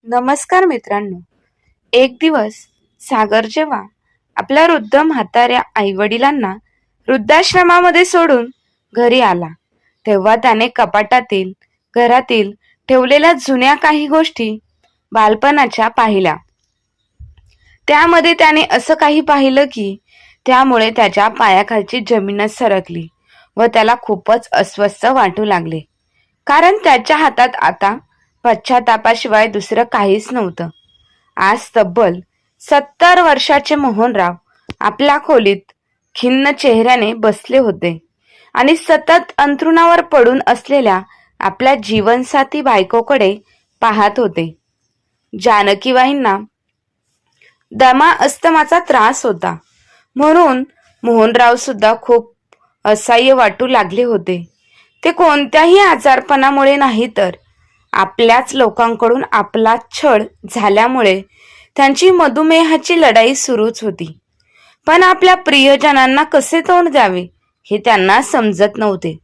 नमस्कार मित्रांनो. एक दिवस सागर जेव्हा आपल्या वृद्ध म्हाताऱ्या आईवडिलांना वृद्धाश्रमामध्ये सोडून घरी आला, तेव्हा त्याने कपाटातील घरातील ठेवलेल्या जुन्या काही गोष्टी बालपणाच्या पाहिल्या. त्यामध्ये त्याने असं काही पाहिलं की त्यामुळे त्याच्या पायाखालची जमीनच सरकली व त्याला खूपच अस्वस्थ वाटू लागले. कारण त्याच्या हातात आता पश्चातापाशिवाय दुसरं काहीच नव्हतं. आज तब्बल 70 वर्षाचे मोहनराव आपल्या खोलीत खिन्न चेहऱ्याने बसले होते आणि सतत अंथरुणावर पडून असलेल्या आपल्या जीवनसाथी बायकोकडे पाहत होते. जानकीबाईंना दमा अस्थमाचा त्रास होता, म्हणून मोहनराव सुद्धा खूप असह्य वाटू लागले होते. ते कोणत्याही आजारपणामुळे नाही, तर आपल्याच लोकांकडून आपला छळ झाल्यामुळे त्यांची मधुमेहाची लढाई सुरूच होती. पण आपल्या प्रियजनांना कसे तोंड द्यावे हे त्यांना समजत नव्हते.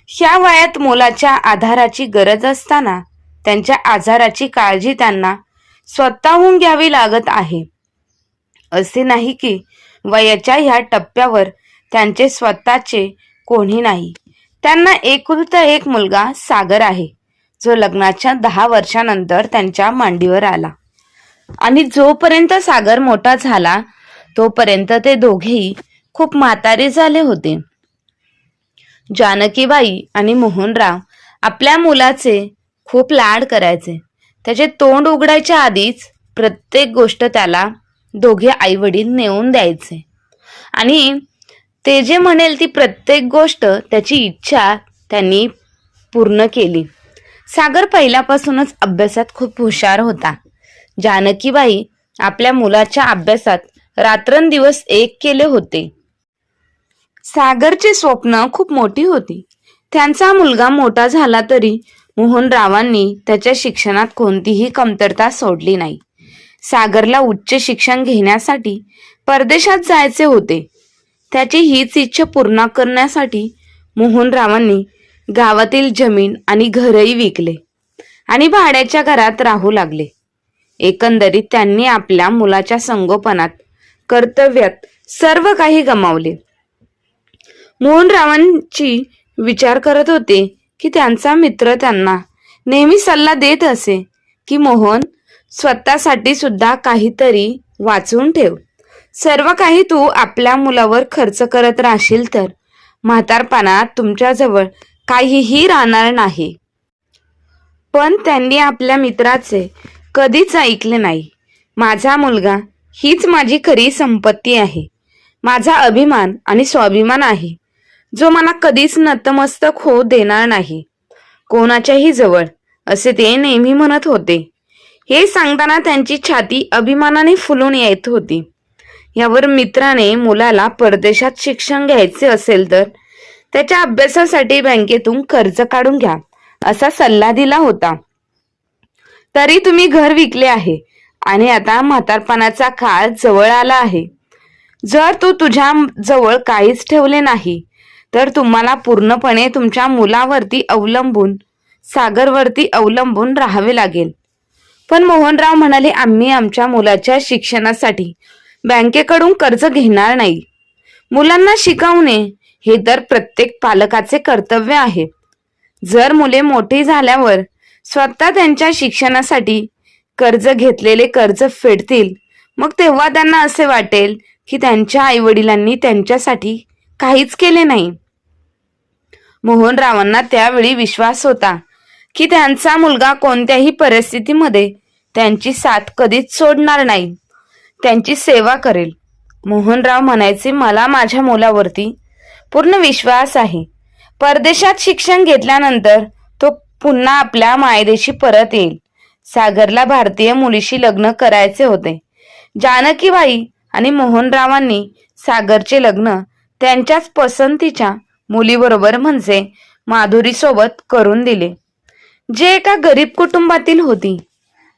ह्या वयात मुलाच्या आधाराची गरज असताना त्यांच्या आजाराची काळजी त्यांना स्वतःहून घ्यावी लागत आहे. असे नाही की वयाच्या ह्या टप्प्यावर त्यांचे स्वतःचे कोणी नाही. त्यांना एकुलता एक मुलगा सागर आहे, जो लग्नाच्या 10 वर्षानंतर त्यांच्या मांडीवर आला. आणि जोपर्यंत सागर मोठा झाला तोपर्यंत ते दोघेही खूप म्हातारे झाले होते. जानकीबाई आणि मोहनराव आपल्या मुलाचे खूप लाड करायचे. त्याचे तोंड उघडायच्या आधीच प्रत्येक गोष्ट त्याला दोघे आई वडील नेऊन द्यायचे आणि ते जे म्हणेल ती प्रत्येक गोष्ट, त्याची इच्छा त्यांनी पूर्ण केली. सागर पहिल्यापासूनच अभ्यासात खूप हुशार होता. जानकीबाई आपल्या मुलाच्या अभ्यासात रात्रंदिवस एक केले होते. सागरची स्वप्न खूप मोठी होती. त्यांचा मुलगा मोठा झाला तरी मोहनरावांनी त्याच्या शिक्षणात कोणतीही कमतरता सोडली नाही. सागरला उच्च शिक्षण घेण्यासाठी परदेशात जायचे होते. त्याची हीच इच्छा पूर्ण करण्यासाठी मोहनरावांनी गावातील जमीन आणि घरही विकले आणि भाड्याच्या घरात राहू लागले. एकंदरीत त्यांनी आपल्या मुलाच्या संगोपनात, कर्तव्यात सर्व काही गमावले. मोहनरावांची विचार करत होते की त्यांचा मित्र त्यांना नेहमी सल्ला देत असे की मोहन, स्वतःसाठी सुद्धा काहीतरी वाचून ठेव. सर्व काही तू आपल्या मुलावर खर्च करत राहशील तर म्हातारपणात तुमच्याजवळ काहीही राहणार नाही. पण त्यांनी आपल्या मित्राचे कधीच ऐकले नाही. माझा मुलगा हीच माझी खरी संपत्ती आहे, माझा अभिमान आणि स्वाभिमान आहे, जो मला कधीच नतमस्तक होऊ देणार नाही कोणाच्याही जवळ, असे ते नेहमी म्हणत होते. हे सांगताना त्यांची छाती अभिमानाने फुलून येत होती. यावर मित्राने मुलाला परदेशात शिक्षण घ्यायचे असेल तर त्याच्या अभ्यासासाठी बँकेतून कर्ज काढून घ्या असा सल्ला दिला होता. तरी तुम्ही घर विकले आहे आणि आता म्हातारपणाचा काळ जवळ आला आहे. जर तू तुझ्या जवळ काहीच ठेवले नाही तर तुम्हाला पूर्णपणे तुमच्या मुलावरती अवलंबून, सागरवरती अवलंबून राहावे लागेल. पण मोहनराव म्हणाले, आम्ही आमच्या मुलाच्या शिक्षणासाठी बँकेकडून कर्ज घेणार नाही. मुलांना शिकवणे हे तर प्रत्येक पालकाचे कर्तव्य आहे. जर मुले मोठी झाल्यावर स्वतः त्यांच्या शिक्षणासाठी कर्ज घेतलेले कर्ज फेडतील, मग तेव्हा त्यांना असे वाटेल की त्यांच्या आईवडिलांनी त्यांच्यासाठी काहीच केले नाही. मोहनरावांना त्यावेळी विश्वास होता की त्यांचा मुलगा कोणत्याही परिस्थितीमध्ये त्यांची साथ कधीच सोडणार नाही, त्यांची सेवा करेल. मोहनराव म्हणायचे, मला माझ्या मुलावरती पूर्ण विश्वास आहे. परदेशात शिक्षण घेतल्यानंतर तो पुन्हा आपल्या मायदेशी परत येईल. सागरला भारतीय मुलीशी लग्न करायचे होते. जानकीबाई आणि मोहनरावांनी सागरचे लग्न त्यांच्याच पसंतीच्या मुलीबरोबर म्हणजे माधुरी सोबत करून दिले, जे एका गरीब कुटुंबातील होती.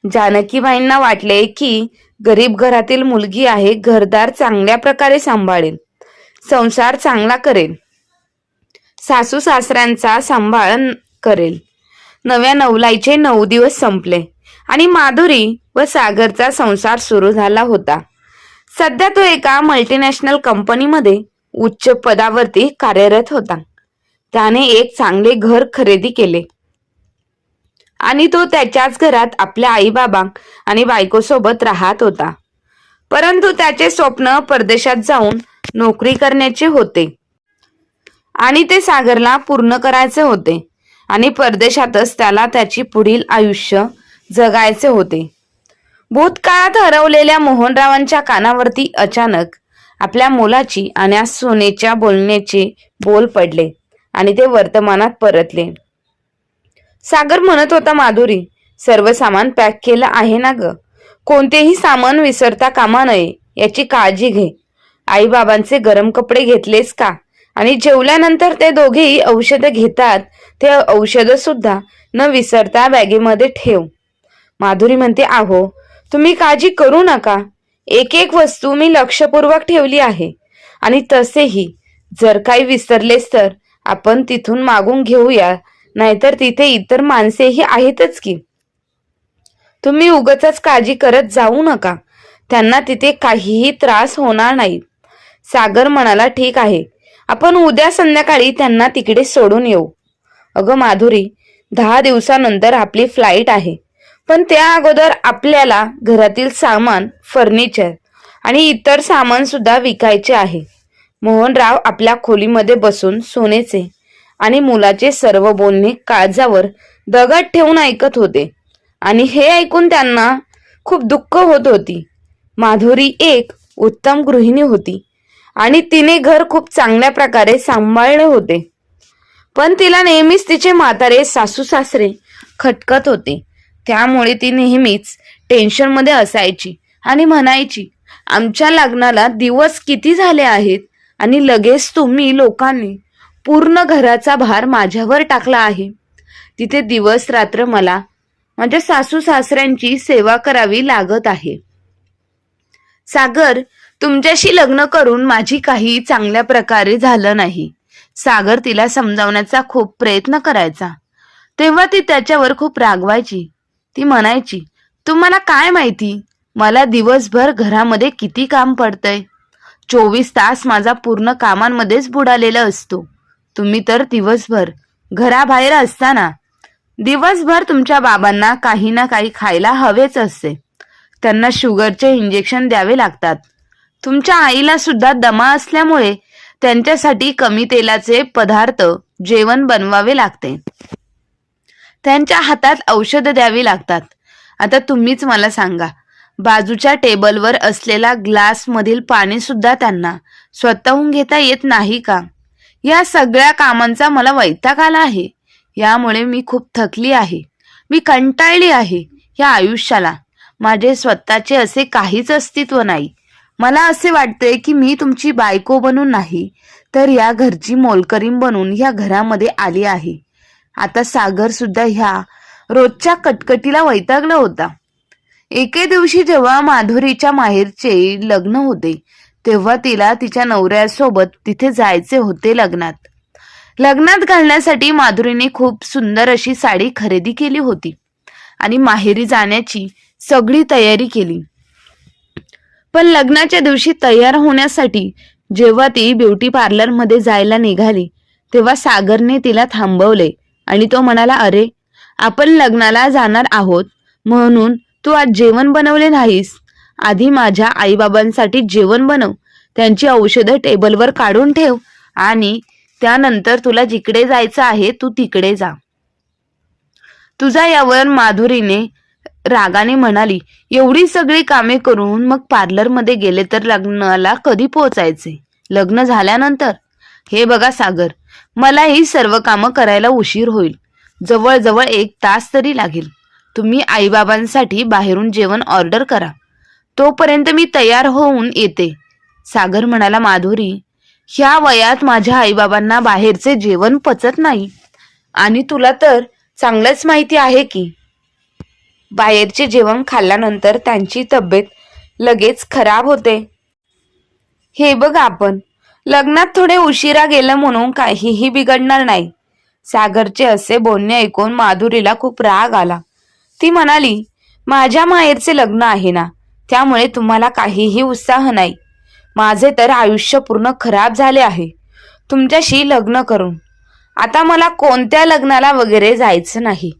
जानकीबाईंना वाटले की गरीब घरातील मुलगी आहे, घरदार चांगल्या प्रकारे सांभाळेल, संसार चांगला करेल, सासू सासऱ्यांचा सांभाळ करेल. नव्या नवलाईचे 9 दिवस संपले आणि माधुरी व सागरचा संसार सुरू झाला होता. सध्या तो एका मल्टीनॅशनल कंपनीमध्ये उच्च पदावरती कार्यरत होता. त्याने एक चांगले घर खरेदी केले आणि तो त्याच्याच घरात आपल्या आई बाबा आणि बायकोसोबत राहत होता. परंतु त्याचे स्वप्न परदेशात जाऊन नोकरी करण्याचे होते आणि ते सागरला पूर्ण करायचे होते आणि परदेशातच त्याला त्याची पुढील आयुष्य जगायचे होते. भूतकाळात हरवलेल्या मोहनरावांच्या कानावरती अचानक आपल्या मुलाची आणि सोनेच्या बोलण्याचे बोल पडले आणि ते वर्तमानात परतले. सागर म्हणत होता, माधुरी, सर्व सामान पॅक केलं आहे ना ग? कोणतेही सामान विसरता कामा नये याची काळजी घे. आई बाबांचे गरम कपडे घेतलेस का? आणि जेवल्यानंतर ते दोघेही औषधं घेतात, ते औषधं सुद्धा न विसरता बॅगेमध्ये ठेव. माधुरी म्हणते, आहो तुम्ही काळजी करू नका, एक एक वस्तू मी लक्षपूर्वक ठेवली आहे आणि तसेही जर काही विसरलेस तर आपण तिथून मागून घेऊया, नाहीतर तिथे इतर माणसेही आहेतच की. तुम्ही उगाचच काळजी करत जाऊ नका, त्यांना तिथे काहीही त्रास होणार नाही. सागर म्हणाला, ठीक आहे, आपण उद्या संध्याकाळी त्यांना तिकडे सोडून येऊ. अगं माधुरी, 10 दिवसानंतर आपली फ्लाईट आहे, पण त्या अगोदर आपल्याला घरातील सामान, फर्निचर आणि इतर सामान सुद्धा विकायचे आहे. मोहनराव आपल्या खोलीमध्ये बसून सोनेचे आणि मुलाचे सर्व बोलणे काळजावर दगड ठेवून ऐकत होते आणि हे ऐकून त्यांना खूप दुःख होत होती. माधुरी एक उत्तम गृहिणी होती आणि तिने घर खूप चांगल्या प्रकारे सांभाळले होते, पण तिला नेहमीच तिचे म्हातारे सासू सासरे खटकत होते. त्यामुळे ती नेहमीच टेन्शनमध्ये असायची आणि म्हणायची, आमच्या लग्नाला दिवस किती झाले आहेत आणि लगेच तुम्ही लोकांनी पूर्ण घराचा भार माझ्यावर टाकला आहे. तिथे दिवस रात्र मला माझ्या सासू सासऱ्यांची सेवा करावी लागत आहे. सागर, तुमच्याशी लग्न करून माझी काही चांगल्या प्रकारे झालं नाही. सागर तिला समजावण्याचा खूप प्रयत्न करायचा, तेव्हा ती त्याच्यावर खूप रागवायची. ती म्हणायची, तुम्हाला काय माहिती मला दिवसभर घरामध्ये किती काम पडतंय. 24 तास माझा पूर्ण कामांमध्येच बुडालेला असतो. तुम्ही तर दिवसभर घराबाहेर असताना दिवसभर तुमच्या बाबांना काही ना काही खायला हवेच असते. त्यांना शुगरचे इंजेक्शन द्यावे लागतात. तुमच्या आईला सुद्धा दमा असल्यामुळे त्यांच्यासाठी कमी तेलाचे पदार्थ जेवण बनवावे लागते. त्यांच्या हातात औषध द्यावी लागतात. आता तुम्हीच मला सांगा, बाजूच्या टेबलवर असलेला ग्लास मधील पाणी सुद्धा त्यांना स्वतःहून घेता येत नाही का? या सगळ्या कामांचा मला वैताग आला आहे. यामुळे मी खूप थकली आहे, मी कंटाळली आहे. या आयुष्याला माझे स्वतःचे असे काहीच अस्तित्व नाही. मला असे वाटते की मी तुमची बायको बनून नाही तर या घरची मोलकरीण बनून या घरामध्ये आली आहे. आता सागर सुद्धा ह्या रोजच्या कटकटीला वैतागला होता. एके दिवशी जेव्हा माधुरीच्या माहेरचे लग्न होते, तेव्हा तिला तिच्या नवऱ्यासोबत तिथे जायचे होते. लग्नात घालण्यासाठी माधुरीने खूप सुंदर अशी साडी खरेदी केली होती आणि माहेरी जाण्याची सगळी तयारी केली. पण लग्नाच्या दिवशी तयार होण्यासाठी जेव्हा ती ब्युटी पार्लर मध्ये जायला निघाली, तेव्हा सागरने तिला थांबवले आणि तो म्हणाला, अरे, आपण लग्नाला जाणार आहोत म्हणून तू आज जेवण बनवले नाहीस. आधी माझ्या आईबाबांसाठी जेवण बनव, त्यांची औषधं टेबलवर काढून ठेव आणि त्यानंतर तुला जिकडे जायचं आहे तू तिकडे जा. तुझा यावर माधुरीने रागाने म्हणाली, एवढी सगळी कामे करून मग पार्लरमध्ये गेले तर लग्नाला कधी पोहोचायचे? लग्न झाल्यानंतर? हे बघा सागर, मला ही सर्व कामं करायला उशीर होईल, जवळजवळ 1 तास तरी लागेल. तुम्ही आईबाबांसाठी बाहेरून जेवण ऑर्डर करा, तोपर्यंत मी तयार होऊन येते. सागर म्हणाला, माधुरी, ह्या वयात माझ्या आईबाबांना बाहेरचे जेवण पचत नाही आणि तुला तर चांगलंच माहिती आहे की बाहेरचे जेवण खाल्ल्यानंतर त्यांची तब्येत लगेच खराब होते. हे बघ, आपण लग्नात थोडे उशिरा गेलं म्हणून काहीही बिघडणार नाही. सागरचे असे बोलणे ऐकून माधुरीला खूप राग आला. ती म्हणाली, माझ्या माहेरचे लग्न आहे ना, त्यामुळे तुम्हाला काहीही उत्साह नाही. माझे तर आयुष्य पूर्ण खराब झाले आहे तुमच्याशी लग्न करून. आता मला कोणत्या लग्नाला वगैरे जायचं नाही.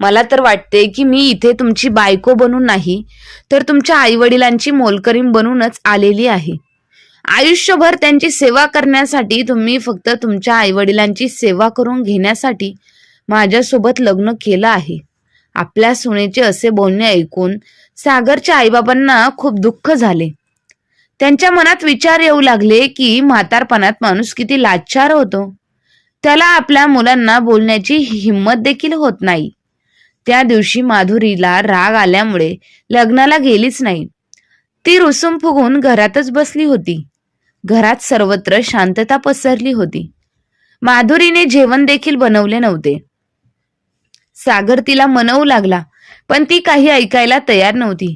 मला तर वाटते की मी इथे तुमची बायको बनून नाही, तर तुमच्या आईवडिलांची मोलकरीण बनूनच आलेली आहे. आयुष्यभर त्यांची सेवा करण्यासाठी तुम्ही फक्त तुमच्या आईवडिलांची सेवा करून घेण्यासाठी माझ्यासोबत लग्न केलं आहे. आपल्या सुनेचे असे बोलणे ऐकून सागरच्या आईबाबांना खूप दुःख झाले. त्यांच्या मनात विचार येऊ लागले की म्हातारपणात माणूस किती लाचार होतो. त्याला आपल्या मुलांना बोलण्याची हिंमत देखील होत नाही. त्या दिवशी माधुरीला राग आल्यामुळे लग्नाला गेलीच नाही. ती रुसून फुगून घरातच बसली होती. घरात सर्वत्र शांतता पसरली होती. माधुरीने जेवण देखील बनवले नव्हते. सागर तिला मनवू लागला, पण ती काही ऐकायला तयार नव्हती.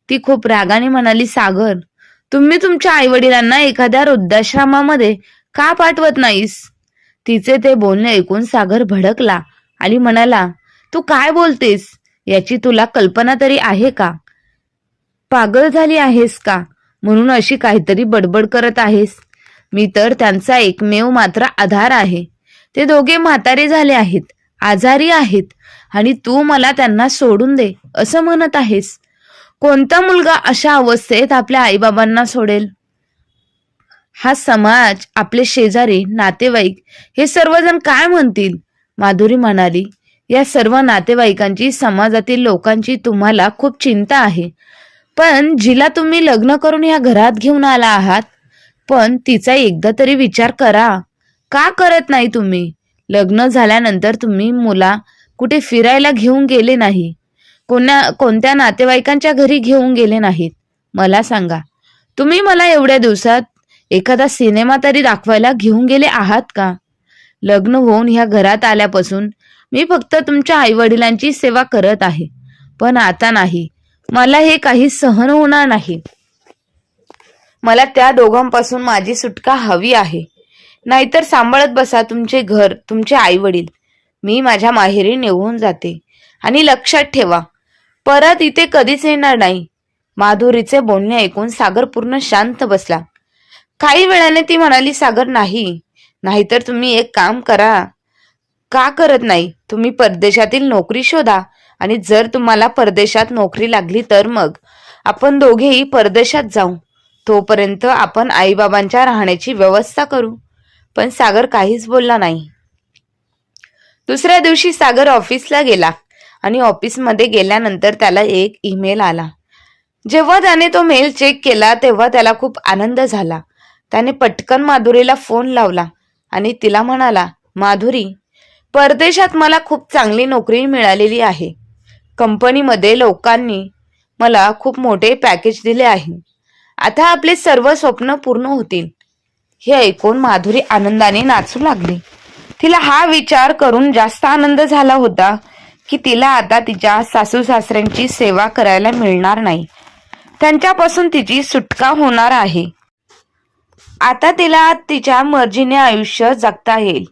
ती खूप रागाने म्हणाली, सागर, तुम्ही तुमच्या आईवडिलांना एखाद्या वृद्धाश्रमामध्ये का पाठवत नाहीस? तिचे ते बोलणे ऐकून सागर भडकला आणि म्हणाला, तू काय बोलतेस? याची तुला कल्पना तरी आहे का? पागल झाली आहेस का म्हणून अशी काहीतरी बडबड करत आहेस? मी तर त्यांचा एकमेव मात्र आधार आहे. ते दोघे म्हातारे झाले आहेत, आजारी आहेत, आणि तू मला त्यांना सोडून दे असं म्हणत आहेस. कोणता मुलगा अशा अवस्थेत आपल्या आईबाबांना सोडेल? हा समाज, आपले शेजारी, नातेवाईक हे सर्वजण काय म्हणतील? माधुरी म्हणाली, या सर्व नातेवाईकांची, समाजातील लोकांची तुम्हाला खूप चिंता आहे. पण जिला तुम्ही लग्न करून या घरात घेऊन आला आहात, पण तिचा एकदा तरी विचार करा. का करत नाही तुम्ही? लग्न झाल्यानंतर तुम्ही मुला कुठे फिरायला घेऊन गेले नाही, कोणत्या नातेवाईकांच्या घरी घेऊन गेले नाहीत. मला सांगा, तुम्ही मला एवढ्या दिवसात एखादा सिनेमा तरी दाखवायला घेऊन गेले आहात का? लग्न होऊन ह्या घरात आल्यापासून मी फक्त तुमच्या आईवडिलांची सेवा करत आहे, पण आता नाही. मला हे काही सहन होणार नाही. मला त्या दोघांपासून माझी सुटका हवी आहे. नाहीतर सांभाळत बसा तुमचे घर, तुमचे आईवडील. मी माझ्या माहेरी निघून जाते. आणि लक्षात ठेवा, परत इथे कधीच येणार नाही. माधुरीचे बोलणे ऐकून सागर पूर्ण शांत बसला. काही वेळाने ती म्हणाली, सागर, नाहीतर तुम्ही एक काम करा. का करत नाही? तुम्ही परदेशातील नोकरी शोधा, आणि जर तुम्हाला परदेशात नोकरी लागली तर मग आपण दोघेही परदेशात जाऊ. तोपर्यंत आपण आईबाबांच्या राहण्याची व्यवस्था करू. पण सागर काहीच बोलला नाही. दुसऱ्या दिवशी सागर ऑफिसला गेला आणि ऑफिसमध्ये गेल्यानंतर त्याला एक ईमेल आला. जेव्हा त्याने तो मेल चेक केला तेव्हा त्याला खूप आनंद झाला. त्याने पटकन माधुरीला फोन लावला आणि तिला म्हणाला, माधुरी, परदेशात मला खूप चांगली नोकरी मिळालेली आहे. कंपनीमध्ये लोकांनी मला खूप मोठे पॅकेज दिले आहे. आता आपले सर्व स्वप्न पूर्ण होतील. हे ऐकून माधुरी आनंदाने नाचू लागली. तिला हा विचार करून जास्त आनंद झाला होता की तिला आता तिच्या सासू सासऱ्यांची सेवा करायला मिळणार नाही. त्यांच्यापासून तिची सुटका होणार आहे. आता तिला तिच्या मर्जीने आयुष्य जगता येईल.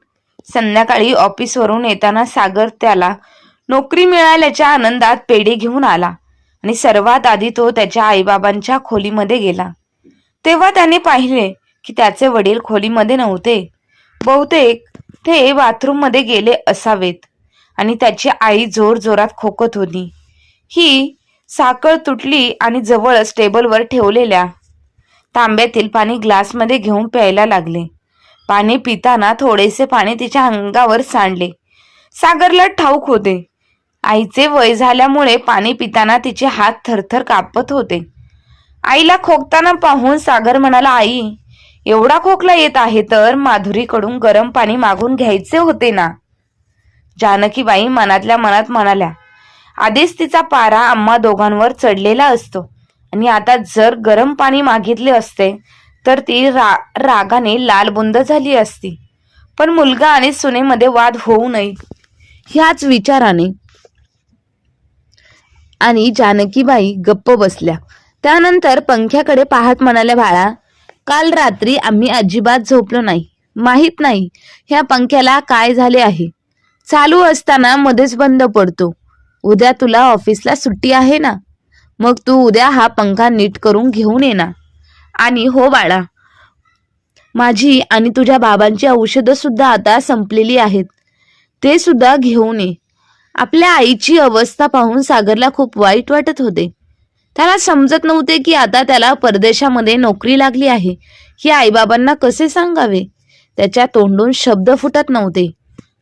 संध्याकाळी ऑफिसवरून येताना सागर त्याला नोकरी मिळाल्याच्या आनंदात पेढे घेऊन आला आणि सर्वात आधी तो त्याच्या आईबाबांच्या खोलीमध्ये गेला. तेव्हा त्याने पाहिले की त्याचे वडील खोलीमध्ये नव्हते. बहुतेक ते बाथरूम मध्ये गेले असावेत आणि त्याची आई जोर जोरात खोकत होती. ही साखळ तुटली आणि जवळच टेबलवर ठेवलेल्या तांब्यातील पाणी ग्लासमध्ये घेऊन प्यायला लागले. पाणी पिताना थोडेसे पाणी तिच्या अंगावर सांडले. सागरला ठाऊक होते, आईचे वय झाल्यामुळे पाणी पिताना तिचे हात थरथर कापत होते. आईला खोकताना पाहून सागर म्हणाला, आई, एवढा खोकला येत आहे तर माधुरीकडून गरम पाणी मागून घ्यायचे होते ना. जानकीबाई मनातल्या मनात म्हणाल्या, आधीच तिचा पारा आम्हा दोघांवर चढलेला असतो आणि आता जर गरम पाणी मागितले असते तर ती रागाने लालबुंद झाली असती. पण मुलगा आणि सुनेमध्ये वाद होऊ नये ह्याच विचाराने आणि जानकीबाई गप्प बसल्या. त्यानंतर पंख्याकडे पाहत म्हणाल्या, बाळा, काल रात्री आम्ही अजिबात झोपलो नाही. माहित नाही ह्या पंख्याला काय झाले आहे. चालू असताना मध्येच बंद पडतो. उद्या तुला ऑफिसला सुट्टी आहे ना, मग तू उद्या हा पंखा नीट करून घेऊन ये ना. आणि हो बाळा, माझी आणि तुझ्या बाबांची औषधं सुद्धा आता संपलेली आहेत, ते सुद्धा घेऊन ये. आपल्या आईची अवस्था पाहून सागरला खूप वाईट वाटत होते. त्याला समजत नव्हते की आता त्याला परदेशामध्ये नोकरी लागली आहे हे आईबाबांना कसे सांगावे. त्याच्या तोंडून शब्द फुटत नव्हते.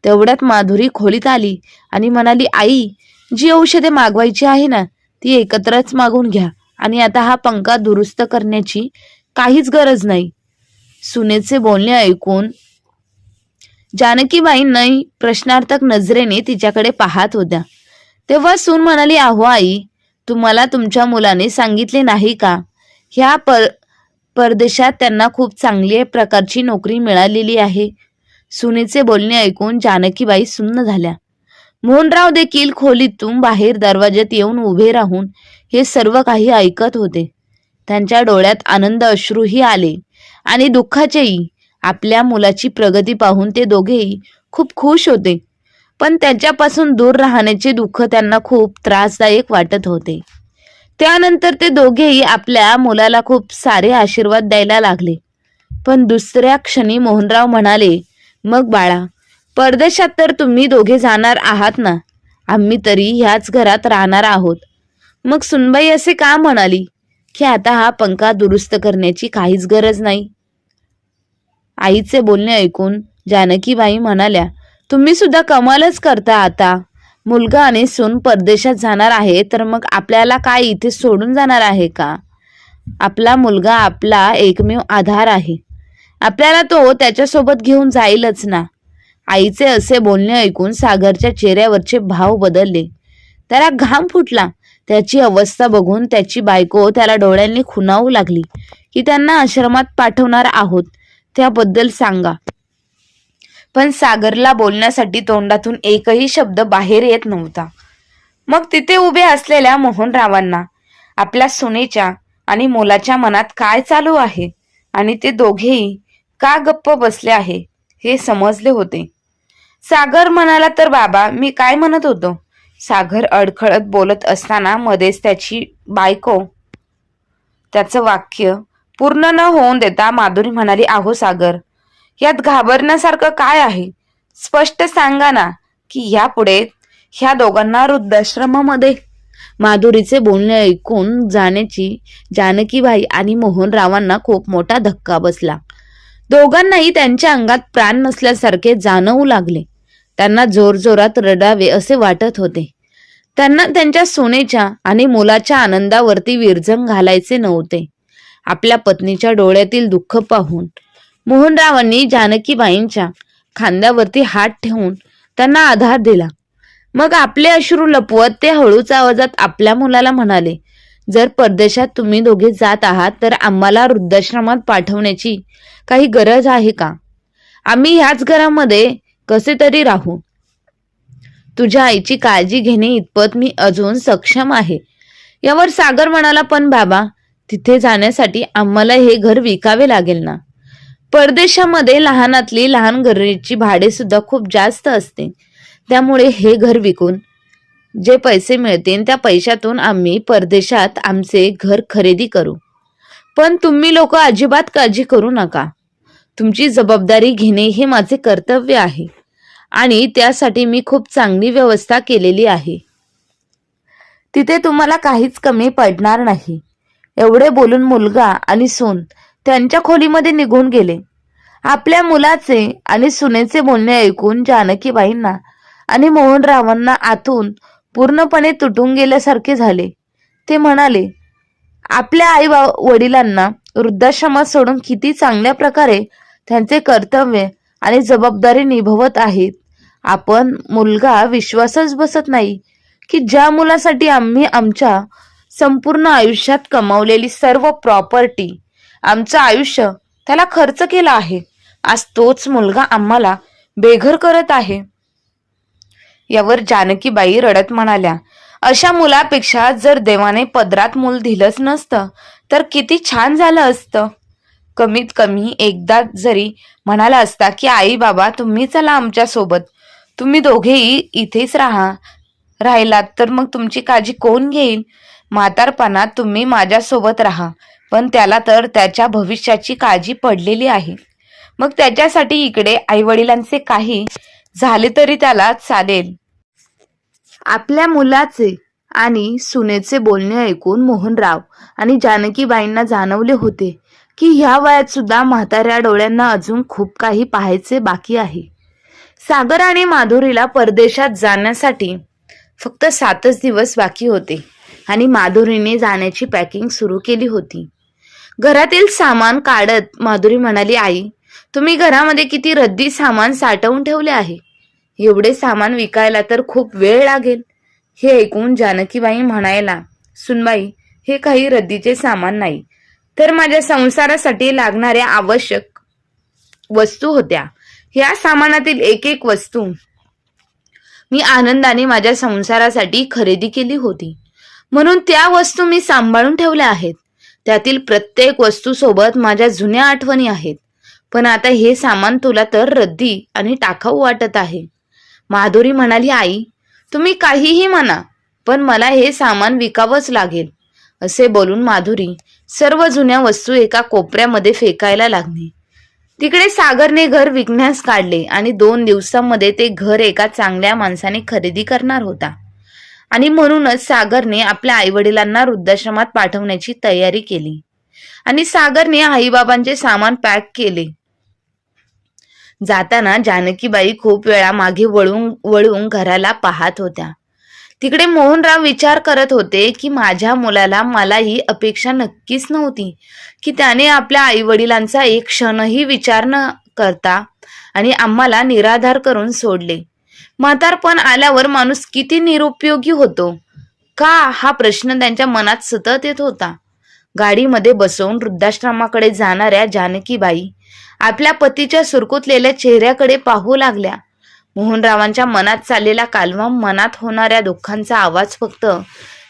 तेवढ्यात माधुरी खोलीत आली आणि म्हणाली, आई, जी औषधे मागवायची आहे ना, ती एकत्रच मागून घ्या आणि आता हा पंखा दुरुस्त करण्याची काहीच गरज नाही. सुनेचे बोलणे ऐकून जानकीबाई नाही प्रश्नार्थक नजरेने तिच्याकडे पाहत होत्या. तेव्हा सून म्हणाली, अहो आई, तुम्हाला तुमच्या मुलाने सांगितले नाही का, ह्या परदेशात त्यांना खूप चांगली प्रकारची नोकरी मिळालेली आहे. सुनेचे बोलणे ऐकून जानकीबाई सुन्न झाल्या. मोहनराव देखील खोलीतून बाहेर दरवाज्यात येऊन उभे राहून हे सर्व काही ऐकत होते. त्यांच्या डोळ्यात आनंद अश्रूही आले आणि दुःखाचेही. आपल्या मुलाची प्रगती पाहून ते दोघेही खूप खुश होते, पण त्याच्यापासून दूर राहण्याचे दुःख त्यांना खूप त्रासदायक वाटत होते. त्यानंतर ते दोघेही आपल्या मुलाला खूप सारे आशीर्वाद द्यायला लागले. पण दुसऱ्या क्षणी मोहनराव म्हणाले, मग बाळा, परदेशात तर तुम्ही दोघे जाणार आहात ना, आम्ही तरी ह्याच घरात राहणार आहोत. मग सुनबाई असे का म्हणाली की आता हा पंखा दुरुस्त करण्याची काहीच गरज नाही. आईचे बोलणे ऐकून जानकीबाई म्हणाल्या, तुम्ही सुद्धा कमालच करता. आता मुलगा आणि सून परदेशात जाणार आहे तर मग आपल्याला काय इथे सोडून जाणार आहे का? आपला मुलगा आपला एकमेव आधार आहे. आपल्याला तो त्याच्यासोबत घेऊन जाईलच ना. आईचे असे बोलणे ऐकून सागरच्या चेहऱ्यावरचे भाव बदलले. त्याला घाम फुटला. त्याची अवस्था बघून त्याची बायको त्याला डोळ्यांनी खुणावू लागली की त्यांना आश्रमात पाठवणार आहोत, त्याबद्दल सांगा. पण सागरला बोलण्यासाठी तोंडातून एकही शब्द बाहेर येत नव्हता. मग तिथे उभे असलेल्या मोहनरावांना आपल्या सुनेच्या आणि मुलाच्या मनात काय चालू आहे आणि ते दोघेही का गप्प बसले आहे हे समजले होते. सागर म्हणाला, तर बाबा, मी काय म्हणत होतो. सागर अडखळत बोलत असताना मध्येच त्याची बायको त्याचं वाक्य पूर्ण न होऊन देता माधुरी म्हणाली, अहो सागर, यात घाबरण्यासारखं काय आहे? स्पष्ट सांगा ना की यापुढे ह्या दोघांना वृद्धाश्रमामध्ये. माधुरीचे बोलणे ऐकून जाण्याची जानकीबाई आणि मोहनरावांना खूप मोठा धक्का बसला. दोघांनाही त्यांच्या अंगात प्राण नसल्यासारखे जाणवू लागले. त्यांना जोरजोरात रडावे असे वाटत होते. त्यांना त्यांच्या सोनेच्या आणि मुलाच्या आनंदावरती विरजण घालायचे नव्हते. आपल्या पत्नीच्या डोळ्यातील दुःख पाहून मोहनरावांनी जानकीबाईंच्या खांद्यावरती हात ठेवून त्यांना आधार दिला. मग आपले अश्रू लपवत ते हळूच आवाजात आपल्या मुलाला म्हणाले, जर परदेशात तुम्ही दोघे जात आहात तर आम्हाला वृद्धाश्रमात पाठवण्याची काही गरज आहे का? आम्ही ह्याच घरामध्ये कसे तरी राहू. तुझ्या आईची काळजी घेणे इतपत मी अजून सक्षम आहे. यावर सागर म्हणाला, पण बाबा, तिथे जाण्यासाठी आम्हाला हे घर विकावे लागेल ना. परदेशामध्ये लहानातली लहान घराची भाडे सुद्धा खूप जास्त असते. त्यामुळे हे घर विकून जे पैसे मिळतील त्या पैशातून आम्ही परदेशात आमचे घर खरेदी करू. पण तुम्ही लोक अजिबात काळजी करू नका. तुमची जबाबदारी घेणे हे माझे कर्तव्य आहे आणि त्यासाठी मी खूप चांगली व्यवस्था केलेली आहे. तिथे तुम्हाला काहीच कमी पडणार नाही. एवढे बोलून मुलगा आणि सून त्यांच्या खोलीमध्ये निघून गेले. आपल्या मुलाचे आणि सुनेचे बोलणे ऐकून जानकीबाईंना आणि मोहनरावांना आतून पूर्णपणे तुटून गेल्यासारखे झाले. ते म्हणाले, आपल्या आई वडिलांना वृद्धाश्रमात सोडून किती चांगल्या प्रकारे त्यांचे कर्तव्य आणि जबाबदारी निभवत आहेत. आपण मुलगा विश्वासच बसत नाही की ज्या मुलासाठी आम्ही आमच्या संपूर्ण आयुष्यात कमावलेली सर्व प्रॉपर्टी, आमचं आयुष्य त्याला खर्च केला आहे, आज तोच मुलगा आम्हाला बेघर करत आहे. यावर जानकीबाई रडत म्हणाल्या, अशा मुलापेक्षा जर देवाने पदरात मूल दिलंच नसतं तर किती छान झालं असतं. कमीत कमी एकदा जरी म्हणाला असता की आई बाबा, तुम्ही चला आमच्या सोबत, तुम्ही दोघेही इथेच राहिलात तर मग तुमची काळजी कोण घेईल? म्हातारपणात तुम्ही माझ्यासोबत राहा, पण त्याला तर त्याच्या भविष्याची काळजी पडलेली आहे. मग त्याच्यासाठी इकडे आईवडिलांचे काही झाले तरी त्याला चालेल. आपल्या मुलाचे आणि सुनेचे बोलणे ऐकून मोहनराव आणि जानकीबाईंना जाणवले होते की ह्या वयात सुद्धा म्हाताऱ्या डोळ्यांना अजून खूप काही पाहायचे बाकी आहे. सागर आणि माधुरीला परदेशात जाण्यासाठी फक्त 7च दिवस बाकी होते आणि माधुरीने जाण्याची पॅकिंग सुरू केली होती. घरातील सामान काढत माधुरी म्हणाली, आई, तुम्ही घरामध्ये किती रद्दी सामान साठवून ठेवले आहे. एवढे सामान विकायला तर खूप वेळ लागेल. हे ऐकून जानकीबाई म्हणायला, सुनबाई, हे काही रद्दीचे सामान नाही, तर माझ्या संसारासाठी लागणाऱ्या आवश्यक वस्तू होत्या. या सामानातील एक एक वस्तू मी आनंदाने माझ्या संसारासाठी खरेदी केली होती, म्हणून त्या वस्तू मी सांभाळून ठेवल्या आहेत. त्यातील प्रत्येक वस्तू सोबत माझ्या जुन्या आठवणी आहेत. पण आता हे सामान तुला तर रद्दी आणि टाकाऊ वाटत आहे. माधुरी म्हणाली, आई, तुम्ही काहीही म्हणा, पण मला हे सामान विकावंच लागेल. असे बोलून माधुरी सर्व जुन्या वस्तू एका कोपऱ्यामध्ये फेकायला लागली. तिकडे सागरने घर विकण्यास काढले आणि 2 दिवसांमध्ये ते घर एका चांगल्या माणसाने खरेदी करणार होता. आणि म्हणूनच सागरने आपल्या आईवडिलांना वृद्धाश्रमात पाठवण्याची तयारी केली आणि सागरने आईबाबांचे सामान पॅक केले. जाताना जानकीबाई खूप वेळा मागे वळून वळून घराला पाहत होत्या. तिकडे मोहनराव विचार करत होते की माझ्या मुलाला मला ही अपेक्षा नक्कीच नव्हती की त्याने आपल्या आईवडिलांचा एक क्षणही विचार न करता आणि आम्हाला निराधार करून सोडले. म्हातारपण आल्यावर माणूस किती निरुपयोगी होतो का, हा प्रश्न त्यांच्या मनात सतत येत होता. गाडीमध्ये बसवून वृद्धाश्रमाकडे जाणाऱ्या जानकीबाई आपल्या पतीच्या सुरकुतलेल्या चेहऱ्याकडे पाहू लागल्या. मोहनरावांच्या मनात चाललेला कालवा, मनात होणाऱ्या दुःखांचा आवाज फक्त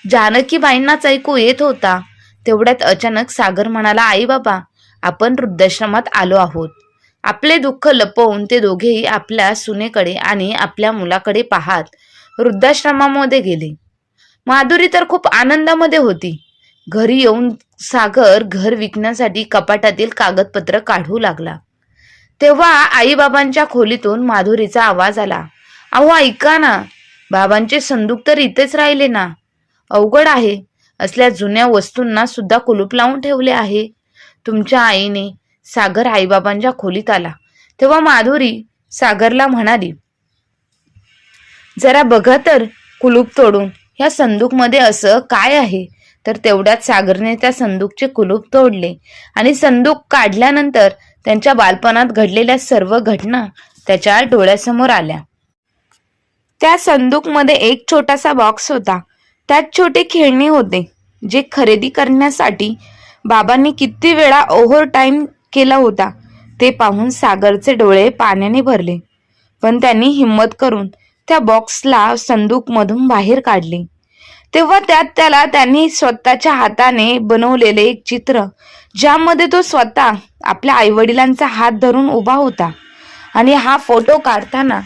जानकीबाईंनाच ऐकू येत होता. तेवढ्यात अचानक सागर म्हणाला, आई बाबा, आपण वृद्धाश्रमात आलो आहोत. आपले दुःख लपवून ते दोघेही आपल्या सुनेकडे आणि आपल्या मुलाकडे पाहत वृद्धाश्रमामध्ये गेले. माधुरी तर खूप आनंदामध्ये होती. घरी येऊन सागर घर विकण्यासाठी कपाटातील कागदपत्र काढू लागला. तेव्हा आईबाबांच्या खोलीतून माधुरीचा आवाज आला, अहो ऐका ना, बाबांचे संदूक तर इथेच राहिले ना. अवघड आहे, असल्या जुन्या वस्तूंना सुद्धा कुलूप लावून ठेवले आहे तुमच्या आईने. सागर आईबाबांच्या खोलीत आला तेव्हा माधुरी सागरला म्हणाली, जरा बघा तर कुलूप तोडून, ह्या संदूकमध्ये असं काय आहे. तर तेवढ्यात सागरने त्या संदूकचे कुलूप तोडले आणि संदूक काढल्यानंतर त्यांच्या बालपणात घडलेल्या सर्व घटना त्याच्या डोळ्यासमोर आल्या. त्या संदूकमध्ये एक छोटासा बॉक्स होता. त्यात छोटे खेळणे होते जे खरेदी करण्यासाठी बाबांनी किती वेळा ओव्हर टाइम केला होता. ते पाहून सागरचे डोळे पाण्याने भरले, पण त्यांनी हिम्मत करून त्या बॉक्सला संदूकमधून बाहेर काढले. तेव्हा त्यात त्यांनी स्वतःच्या हाताने बनवलेले एक चित्र, ज्यामध्ये तो स्वतः आपल्या आईवडिलांचा हात धरून उभा होता. आणि हा फोटो काढताना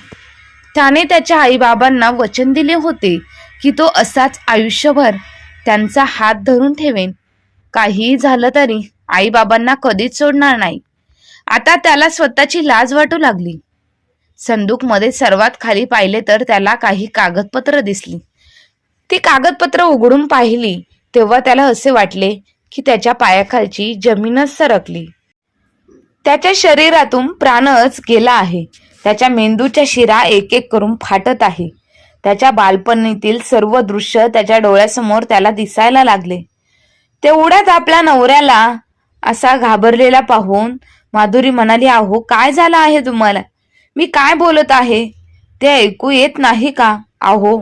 त्याने त्याच्या आईबाबांना वचन दिले होते की तो असाच आयुष्यभर त्यांचा हात धरून ठेवेन. काहीही झालं तरी आईबाबांना कधीच सोडणार नाही. आता त्याला स्वतःची लाज वाटू लागली. संदूकमध्ये सर्वात खाली पाहिले तर त्याला काही कागदपत्र दिसली. ती कागदपत्र उघडून पाहिली तेव्हा त्याला असे वाटले की त्याच्या पायाखालची जमीनच सरकली. त्याच्या शरीरातून प्राणच गेला आहे. त्याच्या मेंदूच्या शिरा एक एक करून फाटत आहे. त्याच्या बालपणीतील सर्व दृश्य त्याच्या डोळ्यासमोर त्याला दिसायला लागले. तेवढ्यात आपल्या नवऱ्याला असा घाबरलेला पाहून माधुरी म्हणाली, अहो काय झालं आहे तुम्हाला? मी काय बोलत आहे ते ऐकू येत नाही का? अहो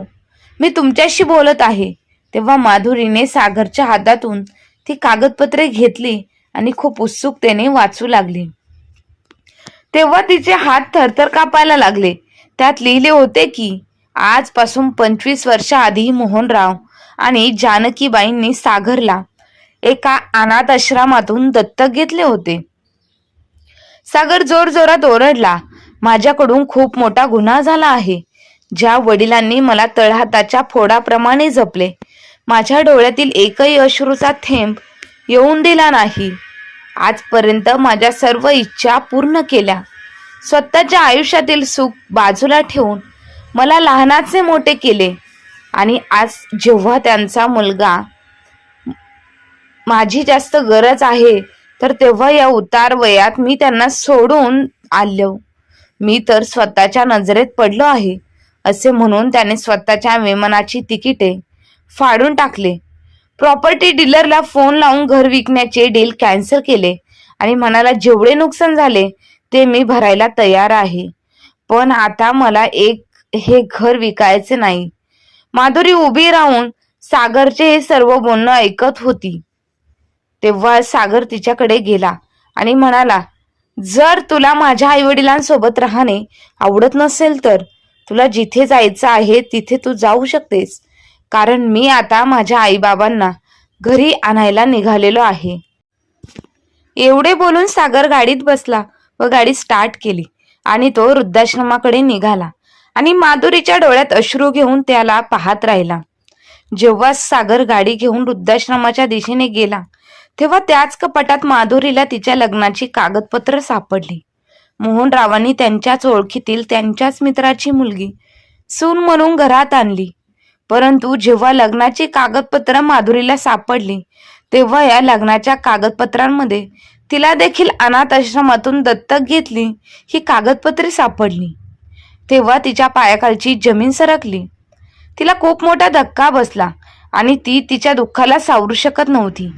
मी तुमच्याशी बोलत आहे. तेव्हा माधुरीने सागरच्या हातातून ती कागदपत्रे घेतली आणि खूप उत्सुकतेने वाचू लागली. तेव्हा तिचे हात थरथर कापायला लागले. त्यात लिहिले होते की आजपासून 25 वर्षाआधी मोहनराव आणि जानकीबाईंनी सागरला एका अनाथ आश्रमातून दत्तक घेतले होते. सागर जोरजोरात ओरडला, माझ्याकडून खूप मोठा गुन्हा झाला आहे. ज्या वडिलांनी मला तळहाताच्या फोडाप्रमाणे जपले, माझ्या डोळ्यातील एकही अश्रूचा थेंब येऊन दिला नाही. आजपर्यंत माझ्या सर्व इच्छा पूर्ण केल्या. स्वतःच्या आयुष्यातील सुख बाजूला ठेवून मला लहानाचे मोठे केले आणि आज जेव्हा त्यांचा मुलगा माझी जास्त गरज आहे तर तेव्हा या उतार वयात मी त्यांना सोडून आलो. मी तर स्वतःच्या नजरेत पडलो आहे असे म्हणून त्याने स्वतःच्या विमानाची तिकिटे फाडून टाकले. प्रॉपर्टी डीलरला फोन लावून घर विकण्याचे डील कॅन्सल केले आणि म्हणाला जेवढे नुकसान झाले ते मी भरायला तयार आहे, पण आता मला हे घर विकायचे नाही. माधुरी उभी राहून सागरचे हे सर्व बोलणं ऐकत होती. तेव्हा सागर तिच्याकडे गेला आणि म्हणाला, जर तुला माझ्या आईवडिलांसोबत राहणे आवडत नसेल तर तुला जिथे जायचं आहे तिथे तू जाऊ शकतेस, कारण मी आता माझ्या आईबाबांना घरी आणायला निघालेलो आहे. एवढे बोलून सागर गाडीत बसला व गाडी स्टार्ट केली आणि तो वृद्धाश्रमाकडे निघाला आणि माधुरीच्या डोळ्यात अश्रू घेऊन त्याला पाहत राहिला. जेव्हा सागर गाडी घेऊन वृद्धाश्रमाच्या दिशेने गेला तेव्हा त्याच कपाटात माधुरीला तिच्या लग्नाची कागदपत्र सापडली. मोहनरावांनी त्यांच्याच ओळखीतील त्यांच्याच मित्राची मुलगी सून म्हणून घरात आणली. परंतु जेव्हा लग्नाची कागदपत्र माधुरीला सापडली तेव्हा या लग्नाच्या कागदपत्रांमध्ये तिला देखील अनाथ आश्रमातून दत्तक घेतली ही कागदपत्रे सापडली. तेव्हा तिच्या पायाखालची जमीन सरकली. तिला खूप मोठा धक्का बसला आणि ती तिच्या दुःखाला सावरू शकत नव्हती.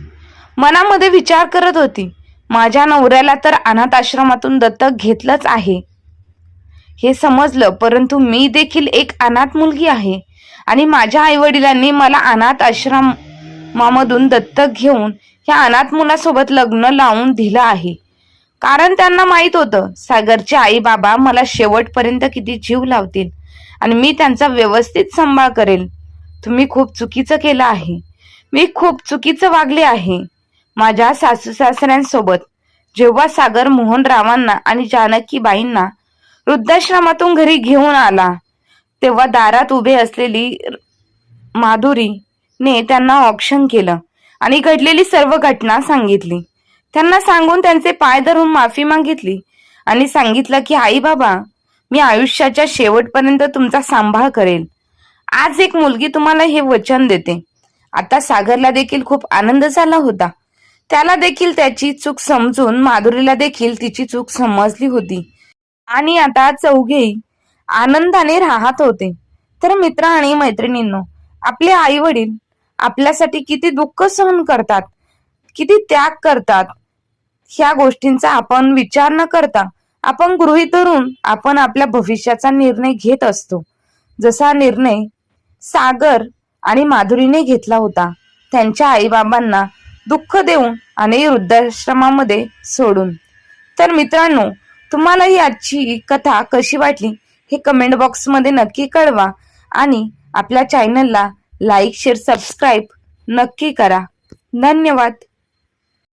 मनामध्ये विचार करत होती, माझ्या नवऱ्याला तर अनाथ आश्रमातून दत्तक घेतलंच आहे हे समजलं, परंतु मी देखील एक अनाथ मुलगी आहे आणि माझ्या आईवडिलांनी मला अनाथ आश्रमामधून दत्तक घेऊन या अनाथ मुलासोबत लग्न लावून दिलं आहे. कारण त्यांना माहित होतं सागरचे आई बाबा मला शेवटपर्यंत किती जीव लावतील आणि मी त्यांचा व्यवस्थित सांभाळ करेल. तुम्ही खूप चुकीचं केलं आहे. मी खूप चुकीचं वागले आहे माझ्या सासू सासऱ्यांसोबत. जेव्हा सागर मोहनरावांना आणि जानकीबाईंना वृद्धाश्रमातून घरी घेऊन आला तेव्हा दारात उभे असलेली माधुरीने त्यांना औक्षण केलं आणि घडलेली सर्व घटना सांगितली. त्यांना सांगून त्यांचे पाय धरून माफी मागितली आणि सांगितलं की आई बाबा, मी आयुष्याच्या शेवटपर्यंत तुमचा सांभाळ करेल. आज एक मुलगी तुम्हाला हे वचन देते. आता सागरला देखील खूप आनंद झाला होता. त्याला देखील त्याची चूक समजून माधुरीला देखील तिची चूक समजली होती आणि आता चौघेही आनंदाने राहत होते. तर मित्र आणि मैत्रिणींनो, आपले आई वडील आपल्यासाठी किती दुःख सहन करतात, किती त्याग करतात, ह्या गोष्टींचा आपण विचार न करता आपण गृहीत धरून आपण आपल्या भविष्याचा निर्णय घेत असतो. जसा निर्णय सागर आणि माधुरीने घेतला होता, त्यांच्या आईबाबांना दुःख देऊन आणि वृद्धाश्रमामध्ये सोडून. तर मित्रांनो, तुम्हाला ही आजची कथा कशी वाटली हे कमेंट बॉक्समध्ये नक्की कळवा आणि आपल्या चॅनलला लाईक शेअर सबस्क्राईब नक्की करा. धन्यवाद.